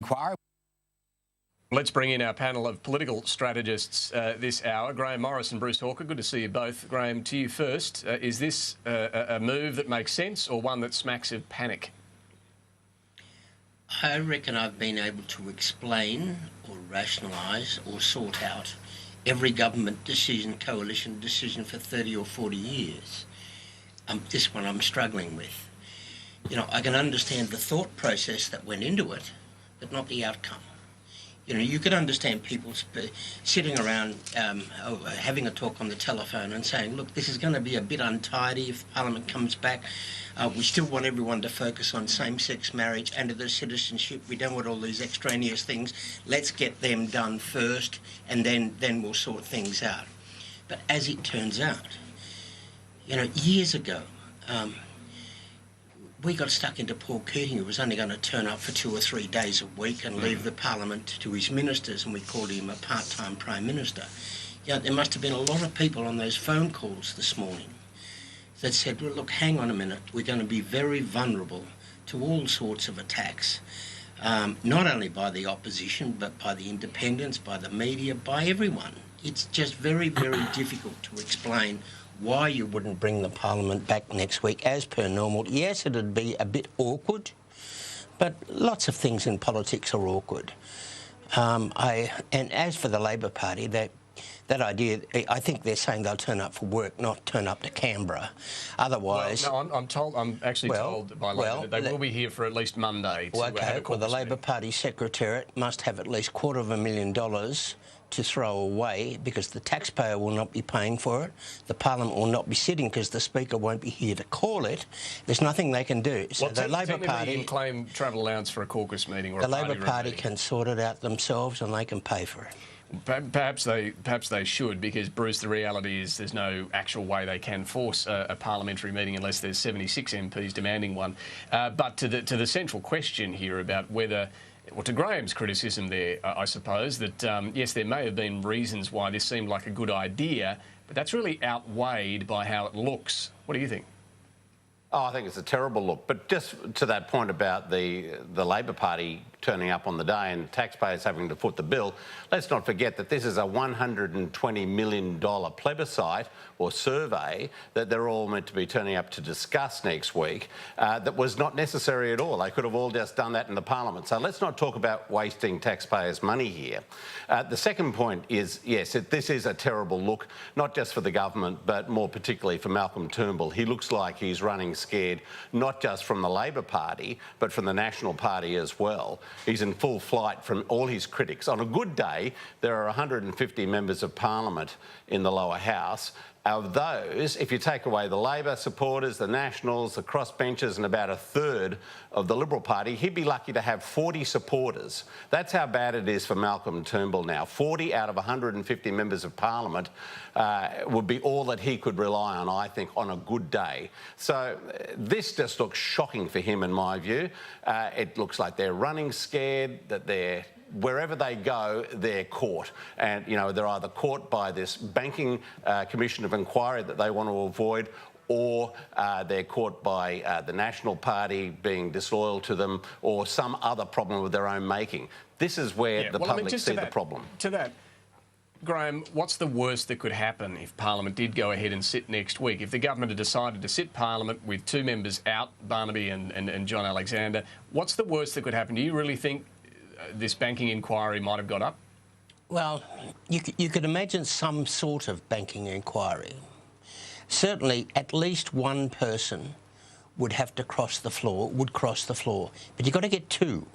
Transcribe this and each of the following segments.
inquiry. Let's bring in our panel of political strategists this hour. Grahame Morris and Bruce Hawker, good to see you both. Grahame, to you first. Is this a move that makes sense or one that smacks of panic? I reckon I've been able to explain or rationalise or sort out every government decision, coalition decision for 30 or 40 years. This one I'm struggling with. You know, I can understand the thought process that went into it, but not the outcome. You know, you could understand people sitting around having a talk on the telephone and saying, look, this is going to be a bit untidy if Parliament comes back. We still want everyone to focus on same-sex marriage and the citizenship. We don't want all these extraneous things. Let's get them done first, and then we'll sort things out. But as it turns out, you know, years ago, we got stuck into Paul Keating, who was only going to turn up for 2 or 3 days a week and leave the Parliament to his ministers, and we called him a part-time Prime Minister. You know, there must have been a lot of people on those phone calls this morning that said, well, look, hang on a minute, we're going to be very vulnerable to all sorts of attacks, not only by the opposition, but by the independents, by the media, by everyone. It's just very, very difficult to explain why you wouldn't bring the Parliament back next week as per normal. Yes, it'd be a bit awkward, but lots of things in politics are awkward. And as for the Labor Party, that idea, I think they're saying they'll turn up for work, not turn up to Canberra. Otherwise... Well, no, I'm actually told by Labor that they will be here for at least Monday to have a caucus the Labor meeting. Party Secretariat must have at least $250,000 to throw away because the taxpayer will not be paying for it. The Parliament will not be sitting because the Speaker won't be here to call it. There's nothing they can do. So Well, the Labor Party... you can claim travel allowance for a caucus meeting or the a party Labor Party meeting. can sort it out themselves and they can pay for it. Perhaps they should, because, Bruce, the reality is there's no actual way they can force a parliamentary meeting unless there's 76 MPs demanding one. But to the central question here about whether... Well, to Graham's criticism there, I suppose, that, yes, there may have been reasons why this seemed like a good idea, but that's really outweighed by how it looks. What do you think? Oh, I think it's a terrible look. But just to that point about the Labor Party turning up on the day and taxpayers having to foot the bill, let's not forget that this is a $120 million plebiscite or survey that they're all meant to be turning up to discuss next week that was not necessary at all. They could have all just done that in the Parliament. So let's not talk about wasting taxpayers' money here. The second point is, yes, this is a terrible look, not just for the government, but more particularly for Malcolm Turnbull. He looks like he's running scared, not just from the Labor Party, but from the National Party as well. He's in full flight from all his critics. On a good day, there are 150 members of Parliament in the lower house. Of those, if you take away the Labor supporters, the Nationals, the crossbenchers and about a third of the Liberal Party, he'd be lucky to have 40 supporters. That's how bad it is for Malcolm Turnbull now. 40 out of 150 members of Parliament would be all that he could rely on, I think, on a good day. So this just looks shocking for him, in my view. It looks like they're running scared, that they're... Wherever they go, they're caught. And, you know, they're either caught by this banking commission of inquiry that they want to avoid, or they're caught by the National Party being disloyal to them, or some other problem of their own making. This is where the public see the problem. To that, Grahame, what's the worst that could happen if Parliament did go ahead and sit next week? If the government had decided to sit Parliament with 2 members out, Barnaby and John Alexander, what's the worst that could happen? Do you really think this banking inquiry might have got up? Well, you could imagine some sort of banking inquiry. Certainly, at least one person would have to cross the floor, but you've got to get 2.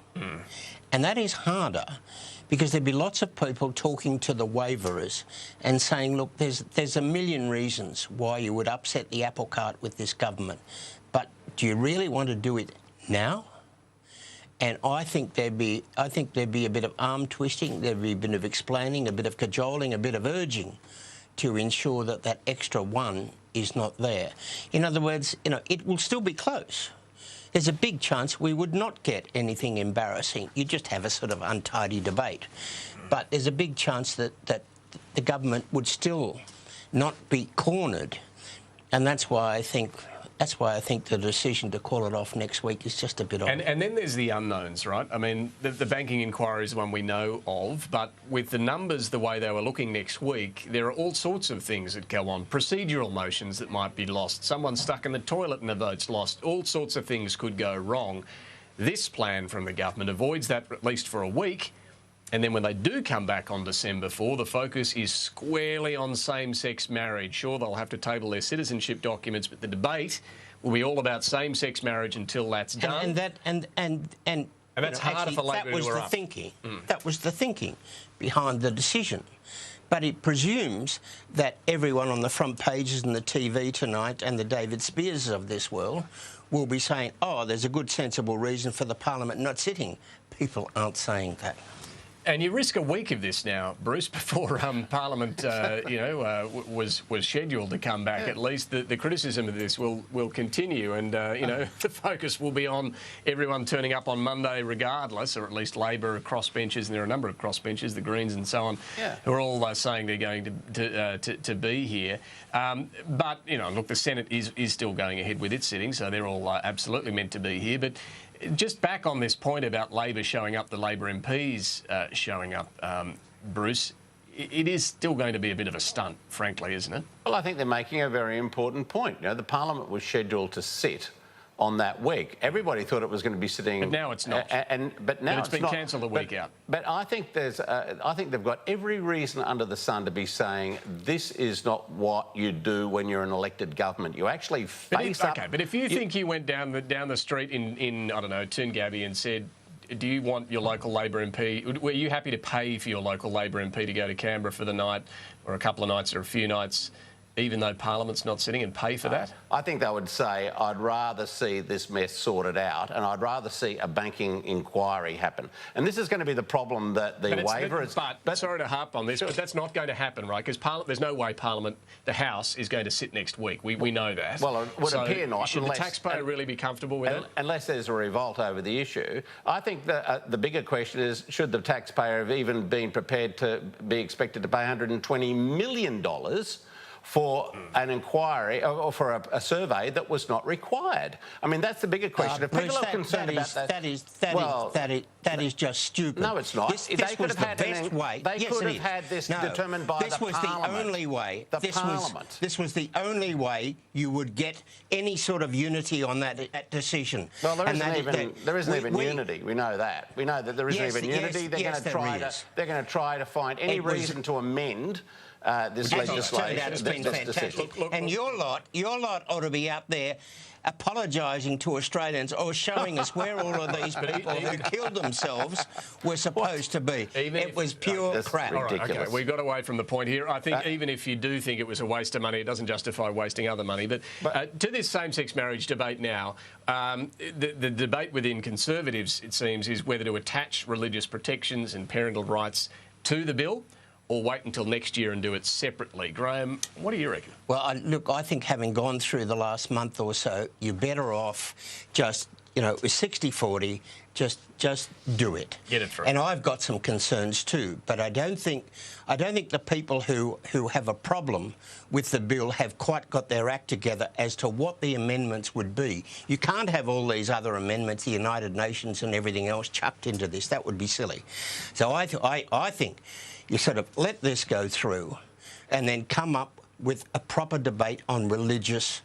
And that is harder because there'd be lots of people talking to the waverers and saying, look, there's a million reasons why you would upset the apple cart with this government, but do you really want to do it now? And I think there'd be a bit of arm twisting, there'd be a bit of explaining, a bit of cajoling, a bit of urging to ensure that that extra 1 is not there. In other words, you know, it will still be close. There's a big chance we would not get anything embarrassing. You just have a sort of untidy debate. But there's a big chance that the government would still not be cornered. And that's why I think That's why I think the decision to call it off next week is just a bit odd. And then there's the unknowns, right? I mean, the banking inquiry is one we know of, but with the numbers the way they were looking next week, there are all sorts of things that go on. Procedural motions that might be lost. Someone stuck in the toilet and a vote's lost. All sorts of things could go wrong. This plan from the government avoids that, at least for a week. And then when they do come back on December 4, the focus is squarely on same-sex marriage. Sure, they'll have to table their citizenship documents, but the debate will be all about same-sex marriage until that's done. And that's harder for Labor to erupt. That was the thinking behind the decision. But it presumes that everyone on the front pages and the TV tonight and the David Speers of this world will be saying, oh, there's a good, sensible reason for the Parliament not sitting. People aren't saying that. And you risk a week of this now, Bruce, before Parliament, was scheduled to come back. Yeah. At least the criticism of this will continue, and the focus will be on everyone turning up on Monday, regardless, or at least Labor crossbenchers, and there are a number of crossbenchers, the Greens and so on, who are all saying they're going to be here. But look, the Senate is still going ahead with its sitting, so they're all absolutely meant to be here. But just back on this point about Labor showing up, the Labor MPs showing up, Bruce, it is still going to be a bit of a stunt, frankly, isn't it? Well, I think they're making a very important point. The Parliament was scheduled to sit on that week. Everybody thought it was going to be sitting... But now it's not. But now it's been cancelled a week out. But I think I think they've got every reason under the sun to be saying this is not what you do when you're an elected government. You actually face up... OK, but if you think you went down the street in I don't know, Toongabbie and said, do you want your local Labor MP... Were you happy to pay for your local Labor MP to go to Canberra for the night or a couple of nights or a few nights, even though Parliament's not sitting, and pay for that? I think they would say, I'd rather see this mess sorted out, and I'd rather see a banking inquiry happen. And this is going to be the problem that the waiver is... But sorry to harp on this, but that's not going to happen, right? Because there's no way Parliament, the House, is going to sit next week. We know that. Well, it would appear not. Should the taxpayer really be comfortable with it? Unless there's a revolt over the issue. I think the bigger question is, should the taxpayer have even been prepared to be expected to pay $120 million for an inquiry or for a survey that was not required? I mean, that's the bigger question. If people are concerned about that... That is just stupid. No, it's not. This was the best way. They could have had this determined by the Parliament. This was the only way. This was the only way you would get any sort of unity on that decision. Well, there isn't even unity. We know that. We know that there isn't even unity. They're going to try to find any reason to amend this legislation. It's been fantastic. And your lot ought to be out there apologising to Australians or showing us where all of these people who killed themselves were supposed to be. It was pure crap. Ridiculous. Right, okay, we got away from the point here. I think even if you do think it was a waste of money, it doesn't justify wasting other money. But to this same-sex marriage debate now, the debate within Conservatives, it seems, is whether to attach religious protections and parental rights to the bill or wait until next year and do it separately. Grahame, what do you reckon? Well, look, I think having gone through the last month or so, you're better off just, with 60-40, just do it. Get it through. And I've got some concerns too, but I don't think the people who have a problem with the bill have quite got their act together as to what the amendments would be. You can't have all these other amendments, the United Nations and everything else, chucked into this. That would be silly. So I think you sort of let this go through and then come up with a proper debate on religious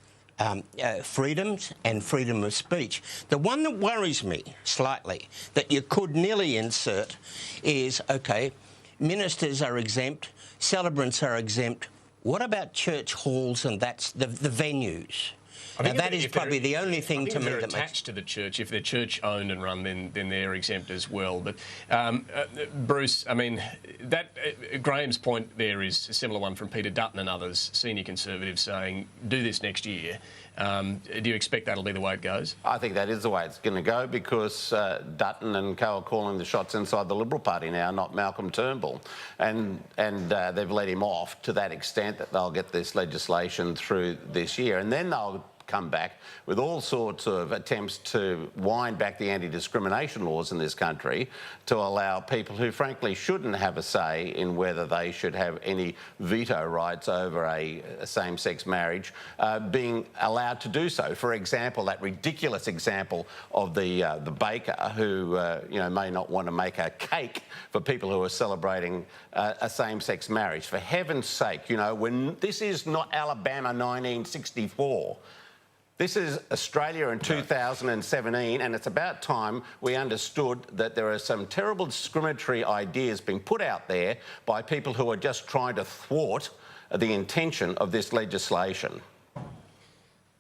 freedoms and freedom of speech. The one that worries me slightly, that you could nearly insert, is, OK, ministers are exempt, celebrants are exempt. What about church halls and that's the venues? Now, that is probably the only thing to me that makes... attached to the church. If they're church-owned and run, then they're exempt as well. But, Bruce, I mean, Graham's point there is a similar one from Peter Dutton and others, senior Conservatives, saying, do this next year. Do you expect that'll be the way it goes? I think that is the way it's going to go because Dutton and co are calling the shots inside the Liberal Party now, not Malcolm Turnbull. And they've let him off to that extent that they'll get this legislation through this year. And then they'll come back with all sorts of attempts to wind back the anti-discrimination laws in this country to allow people who frankly shouldn't have a say in whether they should have any veto rights over a same-sex marriage being allowed to do so. For example, that ridiculous example of the baker who may not want to make a cake for people who are celebrating a same-sex marriage. For heaven's sake, when this is not Alabama 1964. This is Australia in 2017, and it's about time we understood that there are some terrible discriminatory ideas being put out there by people who are just trying to thwart the intention of this legislation.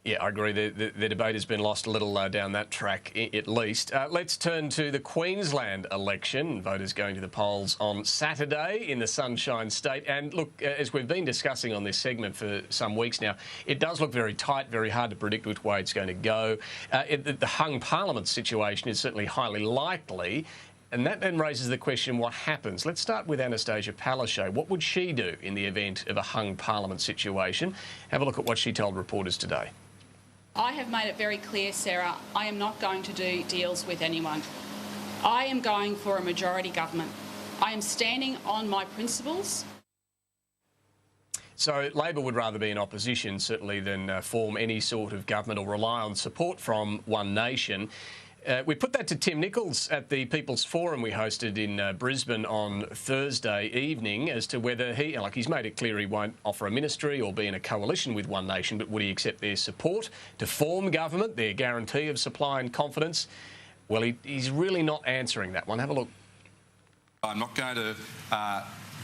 Yeah, I agree. The debate has been lost a little down that track, at least. Let's turn to the Queensland election. Voters going to the polls on Saturday in the Sunshine State. And look, as we've been discussing on this segment for some weeks now, it does look very tight, very hard to predict which way it's going to go. The hung parliament situation is certainly highly likely. And that then raises the question, what happens? Let's start with Anastasia Palaszczuk. What would she do in the event of a hung parliament situation? Have a look at what she told reporters today. I have made it very clear, Sarah, I am not going to do deals with anyone. I am going for a majority government. I am standing on my principles. So Labor would rather be in opposition, certainly, than form any sort of government or rely on support from One Nation. We put that to Tim Nicholls at the People's Forum we hosted in Brisbane on Thursday evening as to whether he's made it clear he won't offer a ministry or be in a coalition with One Nation, but would he accept their support to form government, their guarantee of supply and confidence? Well, he's really not answering that one. Have a look. I'm not going to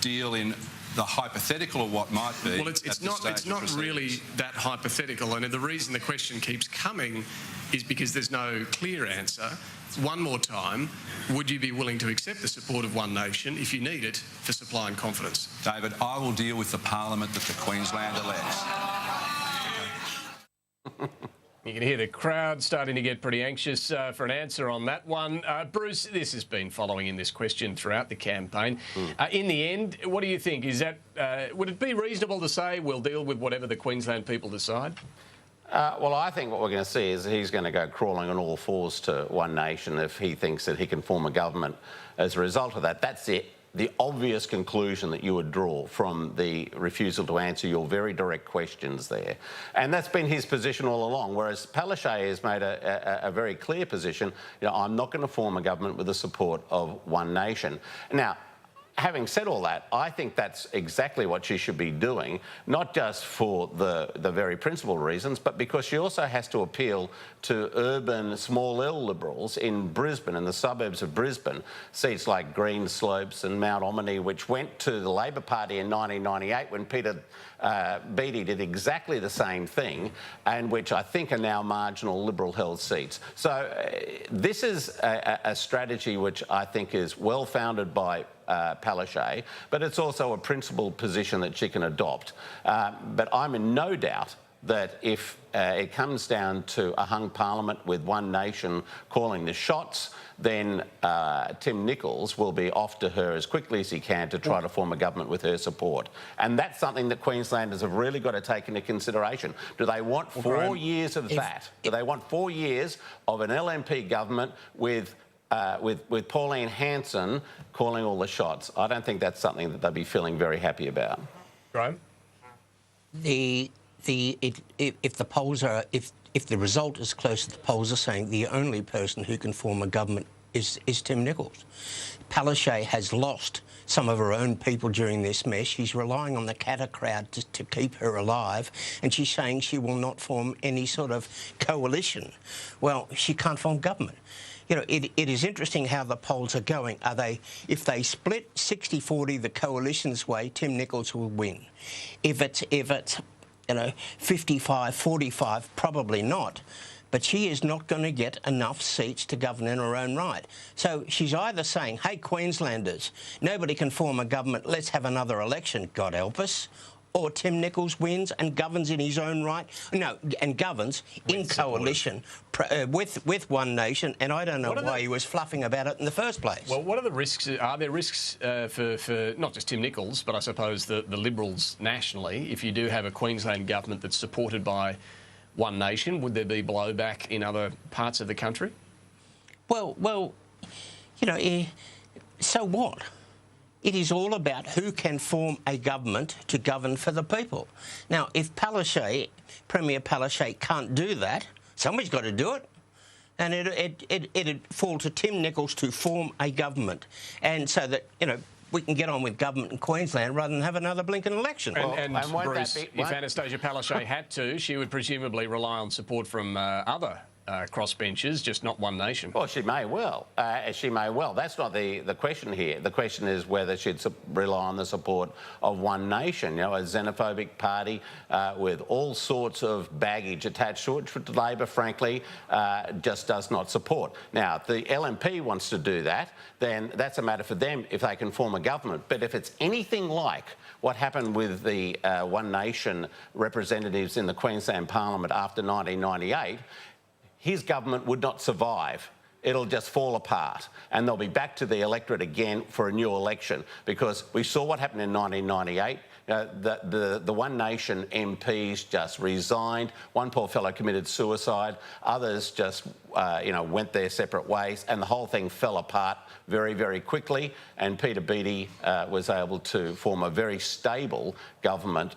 deal in the hypothetical of what might be. Well, it's not really that hypothetical, and the reason the question keeps coming is because there's no clear answer. One more time, would you be willing to accept the support of One Nation if you need it for supply and confidence? David, I will deal with the parliament that the Queensland elects. You can hear the crowd starting to get pretty anxious for an answer on that one. Bruce, this has been following in this question throughout the campaign. In the end, what do you think? Would it be reasonable to say we'll deal with whatever the Queensland people decide? Well, I think what we're going to see is he's going to go crawling on all fours to One Nation if he thinks that he can form a government as a result of that. That's it. The obvious conclusion that you would draw from the refusal to answer your very direct questions there. And that's been his position all along, whereas Palaszczuk has made a very clear position, I'm not going to form a government with the support of One Nation. Now, having said all that, I think that's exactly what she should be doing, not just for the very principal reasons, but because she also has to appeal to urban small L Liberals in Brisbane, in the suburbs of Brisbane, seats like Greenslopes and Mount Omni, which went to the Labor Party in 1998 when Peter Beattie did exactly the same thing, and which I think are now marginal Liberal-held seats. So this is a strategy which I think is well-founded by Palaszczuk, but it's also a principled position that she can adopt. But I'm in no doubt that if it comes down to a hung parliament with One Nation calling the shots, then Tim Nicholls will be off to her as quickly as he can to try to form a government with her support. And that's something that Queenslanders have really got to take into consideration. Do they want 4 years of that? Do they want 4 years of an LNP government with Pauline Hanson calling all the shots? I don't think that's something that they'll be feeling very happy about. Grahame? If the result is close to the polls are saying the only person who can form a government is Tim Nicholls. Palaszczuk has lost some of her own people during this mess. She's relying on the Katter crowd to keep her alive, and she's saying she will not form any sort of coalition. Well, she can't form government. It is interesting how the polls are going. If they split 60-40 the coalition's way, Tim Nicholls will win. If it's 55-45, probably not. But she is not going to get enough seats to govern in her own right. So she's either saying, hey, Queenslanders, nobody can form a government, let's have another election, God help us, or Tim Nicholls wins and governs in his own right. No, and governs in coalition with One Nation, and I don't know why he was fluffing about it in the first place. Well, what are the risks? Are there risks for not just Tim Nicholls, but I suppose the Liberals nationally, if you do have a Queensland government that's supported by one nation? Would there be blowback in other parts of the country? Well, you know, so what? It is all about who can form a government to govern for the people. Now, if Premier Palaszczuk can't do that, somebody's got to do it. And it'd fall to Tim Nicholls to form a government. And so that, you know, we can get on with government in Queensland rather than have another blinking election. And Bruce, if Anastasia Palaszczuk had to, she would presumably rely on support from other crossbenchers, just not one nation. Well, she may well. She may well. That's not the question here. The question is whether she'd rely on the support of one nation, you know, a xenophobic party with all sorts of baggage attached to it, which Labor, frankly, just does not support. Now, if the LNP wants to do that, then that's a matter for them if they can form a government. But if it's anything like what happened with the One Nation representatives in the Queensland Parliament after 1998, his government would not survive. It'll just fall apart and they'll be back to the electorate again for a new election, because we saw what happened in 1998. The One Nation MPs just resigned. One poor fellow committed suicide. Others just, went their separate ways, and the whole thing fell apart very, very quickly. And Peter Beattie was able to form a very stable government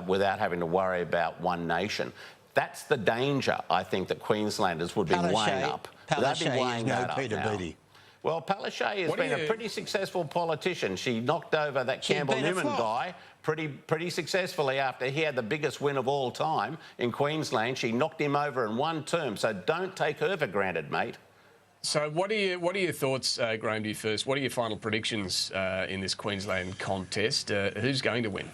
without having to worry about One Nation. That's the danger, I think, that Queenslanders would be weighing up. Palaszczuk is no Peter Beattie. Well, Palaszczuk has been a pretty successful politician. She knocked over that Campbell Newman guy pretty successfully after he had the biggest win of all time in Queensland. She knocked him over in one term, so don't take her for granted, mate. So what are your thoughts, Graham, to you first? What are your final predictions in this Queensland contest? Who's going to win?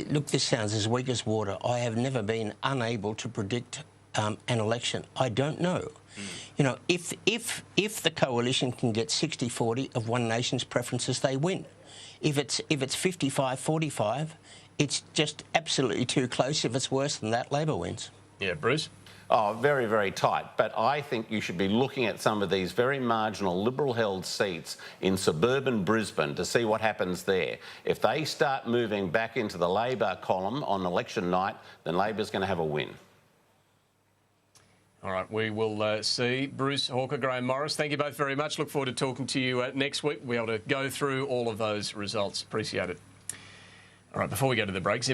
Look, this sounds as weak as water. I have never been unable to predict an election. I don't know. You know, if the coalition can get 60-40 of One Nation's preferences, they win. If it's 55-45, it's just absolutely too close. If it's worse than that, Labor wins. Yeah, Bruce? Oh, very, very tight. But I think you should be looking at some of these very marginal Liberal-held seats in suburban Brisbane to see what happens there. If they start moving back into the Labor column on election night, then Labor's going to have a win. All right, we will see. Bruce, Hawker, Grahame Morris, thank you both very much. Look forward to talking to you next week. We'll be able to go through all of those results. Appreciate it. All right, before we go to the breaks...